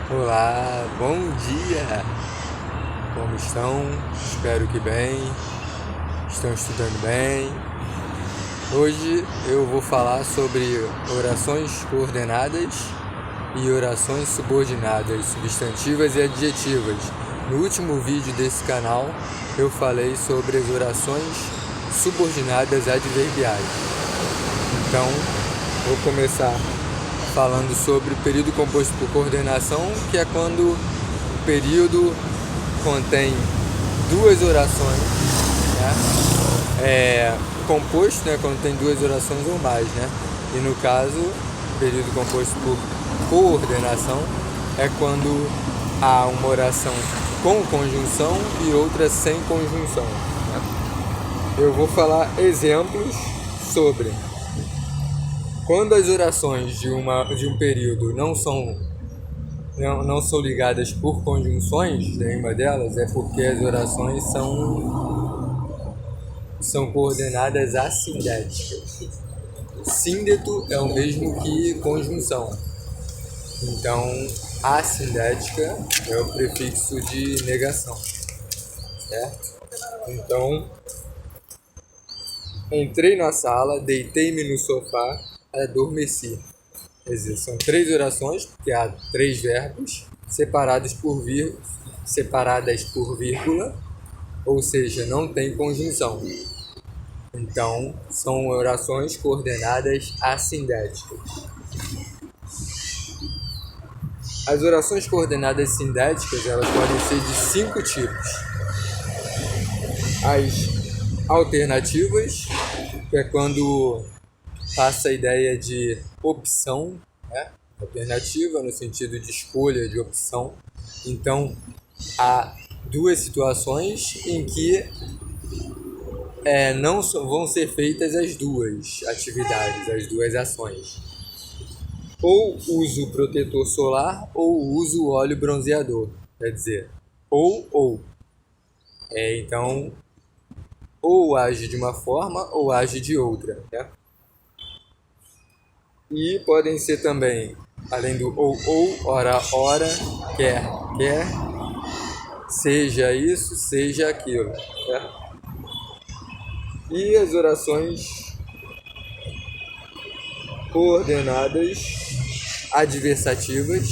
Olá, bom dia! Como estão? Espero que bem. Estão estudando bem. Hoje eu vou falar sobre orações coordenadas e orações subordinadas, substantivas e adjetivas. No último vídeo desse canal eu falei sobre as orações subordinadas adverbiais. Então, vou começar falando sobre o período composto por coordenação, que é quando o período contém duas orações, né? Composto, né, quando tem duas orações ou mais, né? E no caso, o período composto por coordenação é quando há uma oração com conjunção e outra sem conjunção, né? Eu vou falar exemplos sobre quando as orações de um período não são ligadas por conjunções, nenhuma delas, é porque as orações são coordenadas assindéticas. Síndeto é o mesmo que conjunção. Então, assindética é o prefixo de negação, certo? Então, entrei na sala, deitei-me no sofá, adormeci. Quer dizer, são três orações, porque há três verbos separadas por vírgula, ou seja, não tem conjunção. Então, são orações coordenadas assindéticas. As orações coordenadas sindéticas, elas podem ser de 5 tipos. As alternativas, que é quando passa a ideia de opção, né? Alternativa no sentido de escolha, de opção. Então, há duas situações em que não vão ser feitas as duas atividades, as duas ações. Ou uso protetor solar ou uso óleo bronzeador. Quer dizer, ou. Então, ou age de uma forma ou age de outra, né? E podem ser também, além do ou, ora, quer, seja isso, seja aquilo, né? E as orações coordenadas adversativas,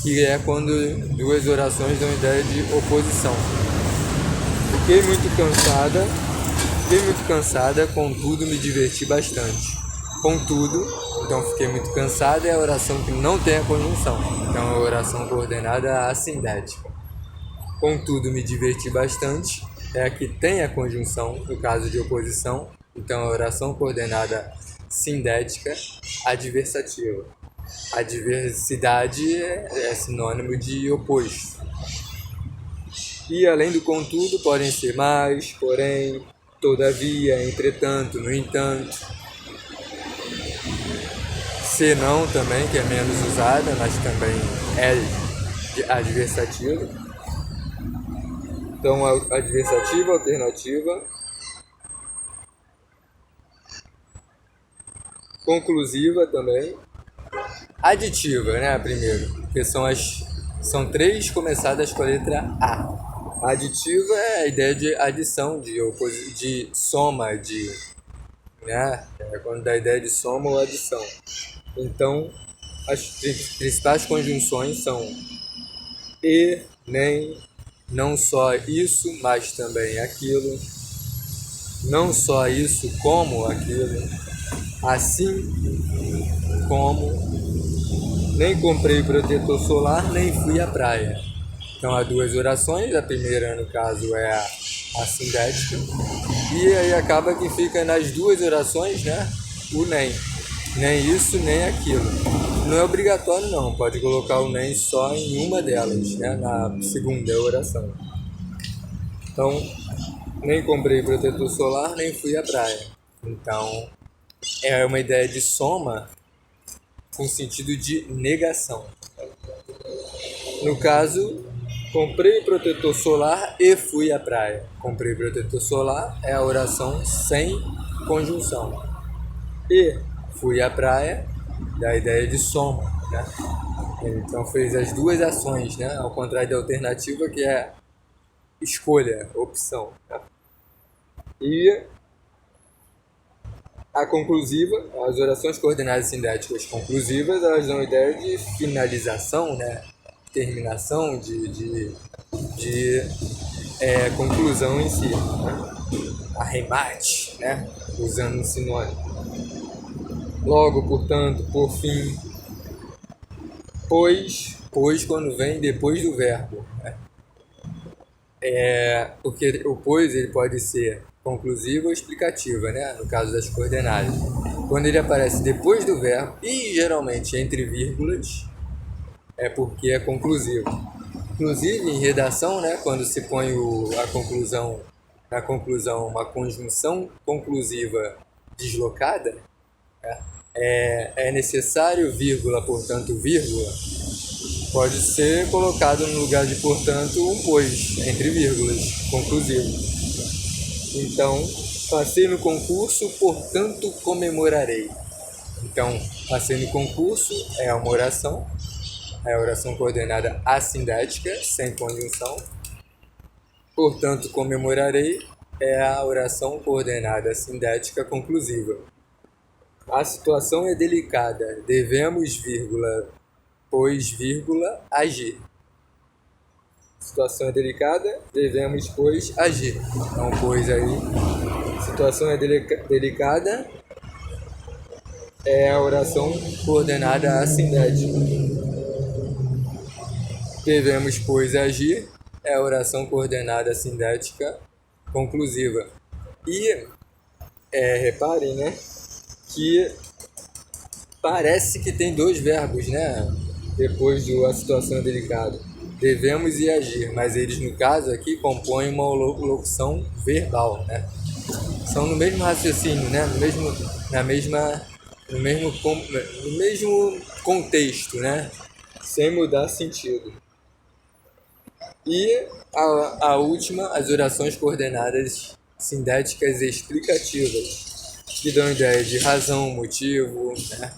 que é quando duas orações dão ideia de oposição. Fiquei muito cansada, contudo me diverti bastante. Contudo, então fiquei muito cansado é a oração que não tem a conjunção. Então é a oração coordenada assindética. Contudo, me diverti bastante é a que tem a conjunção, no caso de oposição. Então é a oração coordenada sindética adversativa. Adversidade é sinônimo de oposto. E além do contudo, podem ser mais, porém, todavia, entretanto, no entanto. Senão também, que é menos usada, mas também é adversativa. Então, adversativa, alternativa. Conclusiva também. Aditiva, né, primeiro, porque são três começadas com a letra A. Aditiva é a ideia de adição, de soma, né, quando dá a ideia de soma ou adição. Então, as principais conjunções são e, nem, não só isso, mas também aquilo, não só isso, como aquilo, assim como, nem comprei protetor solar, nem fui à praia. Então, há duas orações, a primeira, no caso, é a sindética, e aí acaba que fica nas duas orações, né, o nem isso, nem aquilo. Não é obrigatório não, pode colocar o nem só em uma delas, né, na segunda oração. Então, nem comprei protetor solar, nem fui à praia. Então, é uma ideia de soma com sentido de negação. No caso, comprei protetor solar e fui à praia. Comprei protetor solar é a oração sem conjunção. E fui à praia, dá a ideia de soma, né? Então fez as duas ações, né? Ao contrário da alternativa, que é escolha, opção. Tá? E a conclusiva, as orações coordenadas sindéticas conclusivas, elas dão a ideia de finalização, né? Terminação, de conclusão em si. Né? Arremate, né? Usando um sinônimo. Logo, portanto, por fim, pois quando vem depois do verbo. Né? Porque o pois ele pode ser conclusiva ou explicativa, né? No caso das coordenadas. Quando ele aparece depois do verbo e geralmente entre vírgulas, é porque é conclusivo. Inclusive em redação, né? Quando se põe na conclusão uma conjunção conclusiva deslocada, né? É necessário vírgula, portanto vírgula, pode ser colocado no lugar de portanto um pois, entre vírgulas, conclusivo. Então, passei no concurso, portanto comemorarei. Então, passei no concurso é uma oração, é a oração coordenada assindética, sem conjunção. Portanto, comemorarei é a oração coordenada sindética conclusiva. A situação é delicada, devemos, vírgula, pois, vírgula, agir. A situação é delicada, devemos, pois, agir. Então, pois aí, situação é delicada, é a oração coordenada assindética. Devemos, pois, agir, é a oração coordenada sindética conclusiva. E, reparem, né, que parece que tem dois verbos, né, depois a situação é delicada. Devemos e agir, mas eles, no caso aqui, compõem uma locução verbal, né? São no mesmo raciocínio, né? No mesmo contexto, né? Sem mudar sentido. E a última, as orações coordenadas sindéticas explicativas, que dão ideia de razão, motivo, né?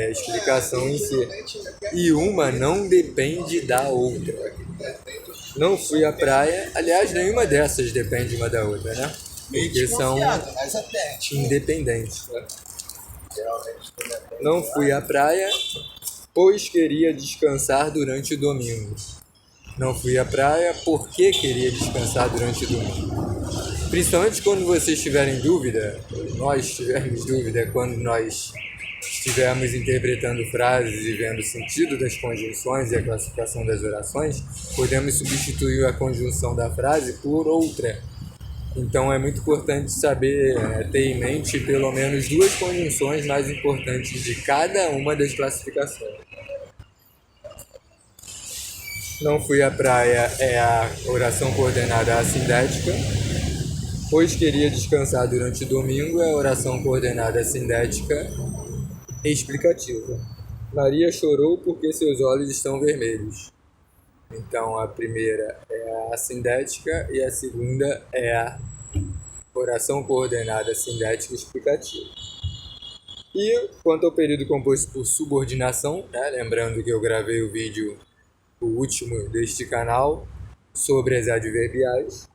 Explicação em si. E uma não depende da outra. Não fui à praia, aliás, nenhuma dessas depende uma da outra, né? Porque são independentes. Né? Não fui à praia, pois queria descansar durante o domingo. Não fui à praia porque queria descansar durante o domingo. Principalmente quando vocês tiverem dúvida, nós tivermos dúvida, quando nós estivermos interpretando frases e vendo o sentido das conjunções e a classificação das orações, podemos substituir a conjunção da frase por outra. Então é muito importante saber, ter em mente pelo menos duas conjunções mais importantes de cada uma das classificações. Não fui à praia é a oração coordenada assindética. Pois queria descansar durante o domingo é a oração coordenada assindética explicativa. Maria chorou porque seus olhos estão vermelhos. Então a primeira é a assindética e a segunda é a oração coordenada sindética explicativa. E quanto ao período composto por subordinação, né, lembrando que eu gravei o vídeo, o último deste canal, sobre as adverbiais,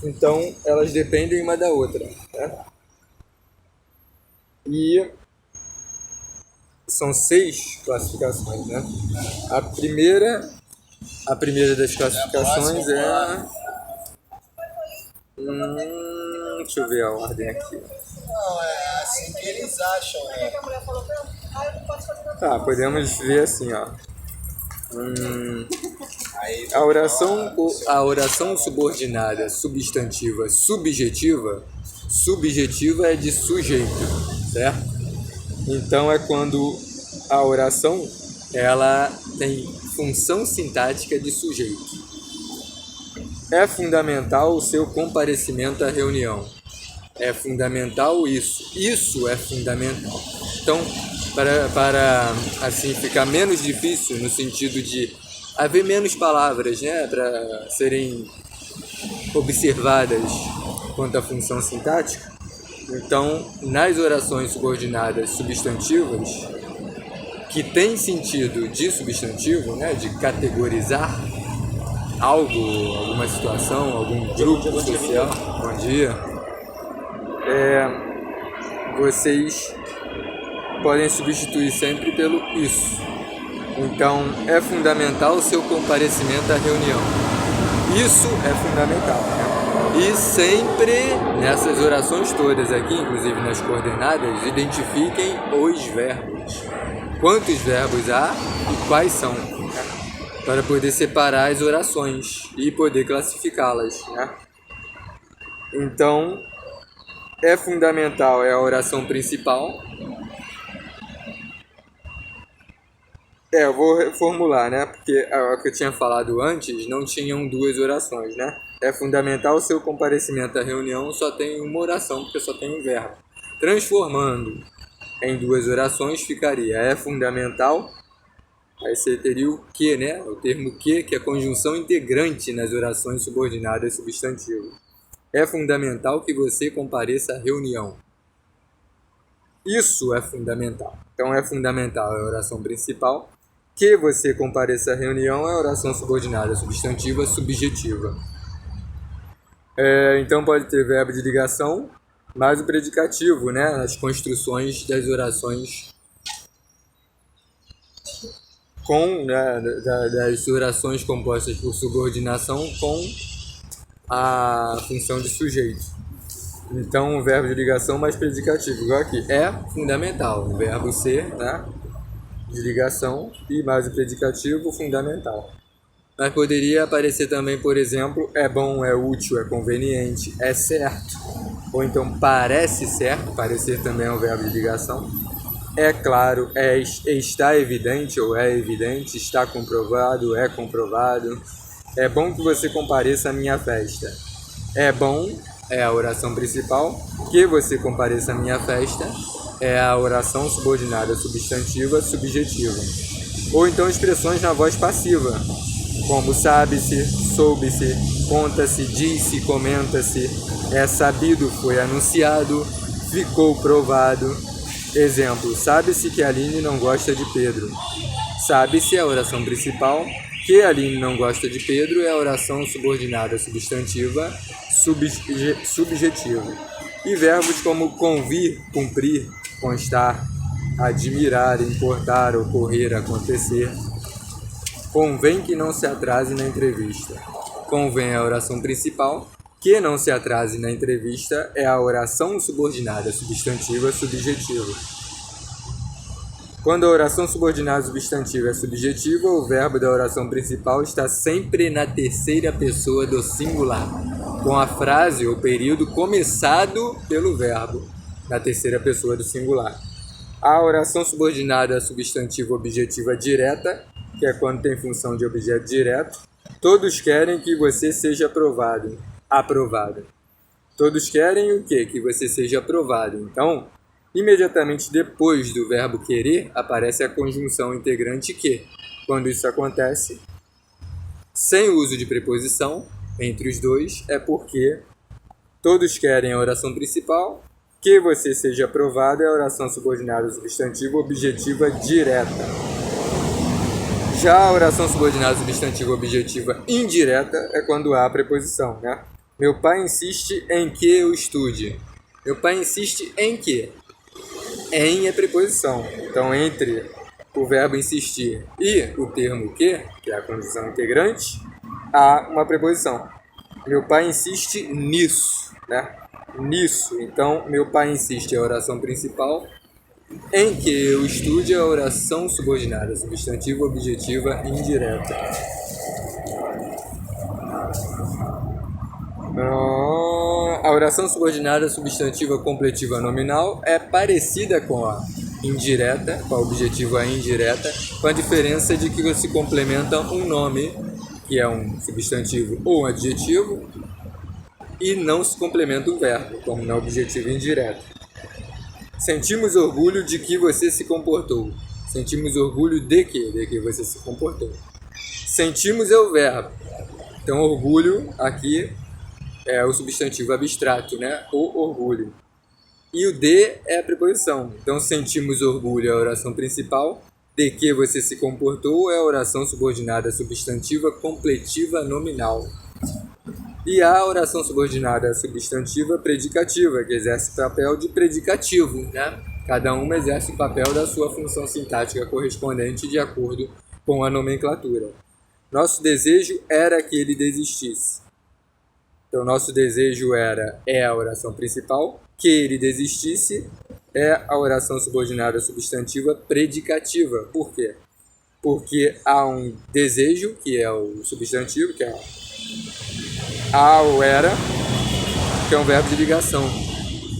então elas dependem uma da outra. Né? E são 6 classificações, né? A primeira das classificações é... deixa eu ver a ordem aqui. Não, é assim que eles acham, né? Tá, podemos ver assim, ó. A oração subordinada substantiva subjetiva é de sujeito, certo? Então é quando a oração ela tem função sintática de sujeito. É fundamental o seu comparecimento à reunião. É fundamental isso. Isso é fundamental. Então, para assim ficar menos difícil no sentido de haver menos palavras, né, para serem observadas quanto à função sintática, então nas orações subordinadas substantivas, que tem sentido de substantivo, né, de categorizar algo, alguma situação, algum grupo social. Bom dia. Vocês podem substituir sempre pelo isso. Então, é fundamental o seu comparecimento à reunião. Isso é fundamental, né? E sempre, nessas orações todas aqui, inclusive nas coordenadas, identifiquem os verbos. Quantos verbos há e quais são, né? Para poder separar as orações e poder classificá-las, né? Então, é fundamental, é a oração principal. Eu vou reformular, né? Porque o que eu tinha falado antes não tinham duas orações, né? É fundamental o seu comparecimento à reunião, só tem uma oração, porque só tem um verbo. Transformando em duas orações ficaria é fundamental, aí você teria o que, né? O termo que é a conjunção integrante nas orações subordinadas substantivo. É fundamental que você compareça à reunião. Isso é fundamental. Então é fundamental a oração principal. Que você compareça à reunião é a oração subordinada substantiva subjetiva. Então pode ter verbo de ligação, mais o predicativo, né? As construções das orações com, né, das orações compostas por subordinação com a função de sujeito. Então o verbo de ligação mais predicativo, igual aqui, é fundamental. O verbo ser, né? De ligação e mais o predicativo fundamental. Mas poderia aparecer também, por exemplo, é bom, é útil, é conveniente, é certo. Ou então parece certo, parecer também é um verbo de ligação. É claro, está evidente ou é evidente, está comprovado, é comprovado. É bom que você compareça à minha festa. É bom, é a oração principal, que você compareça à minha festa. É a oração subordinada substantiva subjetiva. Ou então expressões na voz passiva, como sabe-se, soube-se, conta-se, diz-se, comenta-se, é sabido, foi anunciado, ficou provado. Exemplo, sabe-se que a Aline não gosta de Pedro. Sabe-se é a oração principal, que a Aline não gosta de Pedro é a oração subordinada substantiva subjetiva. E verbos como convir, cumprir, constar, admirar, importar, ocorrer, acontecer. Convém que não se atrase na entrevista. Convém é a oração principal, que não se atrase na entrevista é a oração subordinada substantiva subjetiva. Quando a oração subordinada substantiva é subjetiva, o verbo da oração principal está sempre na terceira pessoa do singular, com a frase ou período começado pelo verbo, na terceira pessoa do singular. A oração subordinada substantiva objetiva direta, que é quando tem função de objeto direto, todos querem que você seja aprovado. Todos querem o quê? Que você seja aprovado. Então, imediatamente depois do verbo querer, aparece a conjunção integrante que. Quando isso acontece, sem o uso de preposição entre os dois, é porque todos querem a oração principal, que você seja aprovado é a oração subordinada substantiva objetiva direta. Já a oração subordinada substantiva objetiva indireta é quando há a preposição, né? Meu pai insiste em que eu estude. Meu pai insiste em que? Em é preposição. Então, entre o verbo insistir e o termo que é a condição integrante, há uma preposição. Meu pai insiste nisso, né? Nisso. Então, meu pai insiste é a oração principal. Em que eu estude a oração subordinada substantiva objetiva indireta. A oração subordinada substantiva completiva nominal é parecida com a indireta, com a objetiva indireta, com a diferença de que se complementa um nome, que é um substantivo ou um adjetivo, e não se complementa um verbo, como na objetiva indireta. Sentimos orgulho de que você se comportou. Sentimos orgulho de que? De que você se comportou. Sentimos é o verbo. Então, orgulho aqui é o substantivo abstrato, né? O orgulho. E o de é a preposição. Então, sentimos orgulho é a oração principal. de que você se comportou é a oração subordinada substantiva completiva nominal. E há a oração subordinada substantiva predicativa, que exerce papel de predicativo, né? Cada uma exerce o papel da sua função sintática correspondente de acordo com a nomenclatura. Nosso desejo era que ele desistisse. Então, nosso desejo é a oração principal, que ele desistisse é a oração subordinada substantiva predicativa. Por quê? Porque há um desejo, que é o substantivo, que é a ou era, que é um verbo de ligação.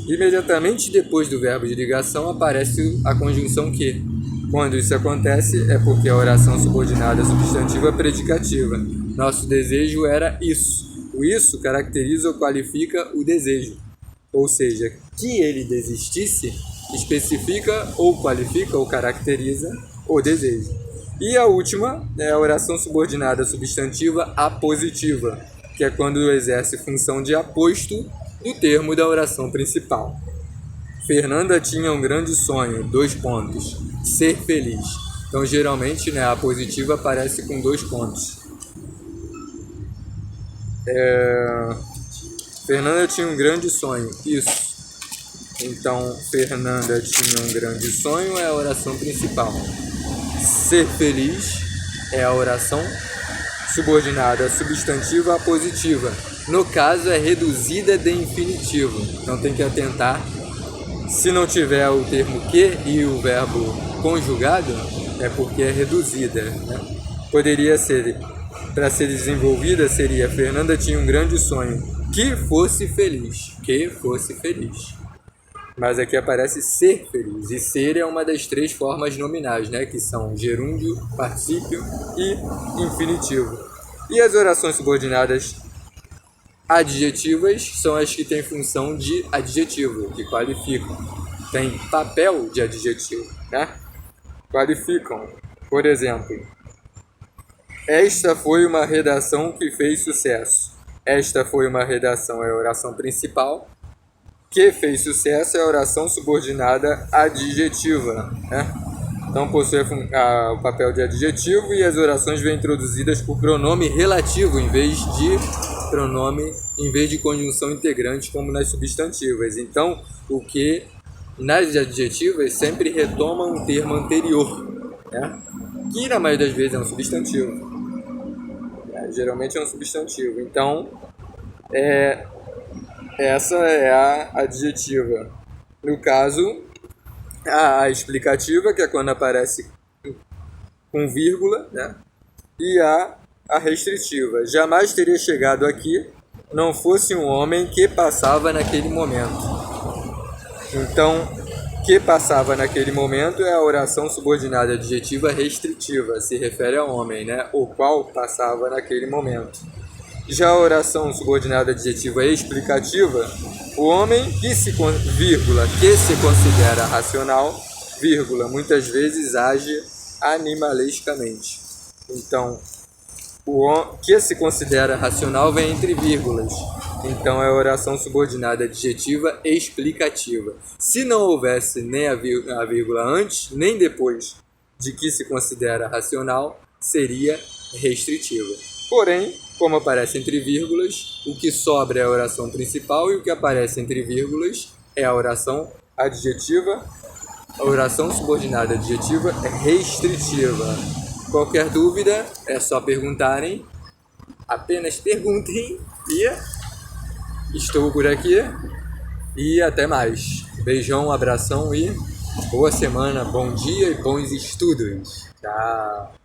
Imediatamente depois do verbo de ligação aparece a conjunção que. Quando isso acontece é porque a oração subordinada substantiva predicativa. Nosso desejo era isso. O isso caracteriza ou qualifica o desejo. Ou seja, que ele desistisse especifica ou qualifica ou caracteriza o desejo. E a última é a oração subordinada substantiva apositiva, que é quando exerce função de aposto do termo da oração principal. Fernanda tinha um grande sonho, 2 pontos, ser feliz. Então, geralmente, a apositiva aparece com 2 pontos. Fernanda tinha um grande sonho, isso. Então, Fernanda tinha um grande sonho é a oração principal. Ser feliz é a oração subordinada substantiva apositiva. No caso, é reduzida de infinitivo. Então, tem que atentar. Se não tiver o termo que e o verbo conjugado, é porque é reduzida, né? Poderia ser, para ser desenvolvida, seria Fernanda tinha um grande sonho, que fosse feliz. Mas aqui aparece ser feliz, e ser é uma das 3 formas nominais, né? Que são gerúndio, particípio e infinitivo. E as orações subordinadas adjetivas são as que têm função de adjetivo, que qualificam. Tem papel de adjetivo, né? Qualificam. Por exemplo, esta foi uma redação que fez sucesso. Esta foi uma redação é a oração principal. Que fez sucesso é a oração subordinada adjetiva, né? Então possui o papel de adjetivo e as orações vêm introduzidas por pronome relativo em vez de conjunção integrante como nas substantivas. Então, o que nas adjetivas sempre retoma um termo anterior, né? Que na maioria das vezes é um substantivo. Geralmente é um substantivo. Então, essa é a adjetiva. No caso, a explicativa, que é quando aparece com vírgula, né? E a restritiva. Jamais teria chegado aqui não fosse um homem que passava naquele momento. Então, que passava naquele momento é a oração subordinada adjetiva restritiva, se refere ao homem, né? O qual passava naquele momento. Já a oração subordinada adjetiva explicativa, o homem que se considera racional, vírgula, muitas vezes age animalescamente. Então, o que se considera racional vem entre vírgulas. Então, é a oração subordinada adjetiva explicativa. Se não houvesse nem a vírgula antes, nem depois de que se considera racional, seria restritiva. Porém, como aparece entre vírgulas, o que sobra é a oração principal e o que aparece entre vírgulas é a oração adjetiva. A oração subordinada adjetiva é restritiva. Qualquer dúvida é só perguntarem, apenas perguntem e estou por aqui e até mais. Beijão, abração e boa semana, bom dia e bons estudos. Tchau!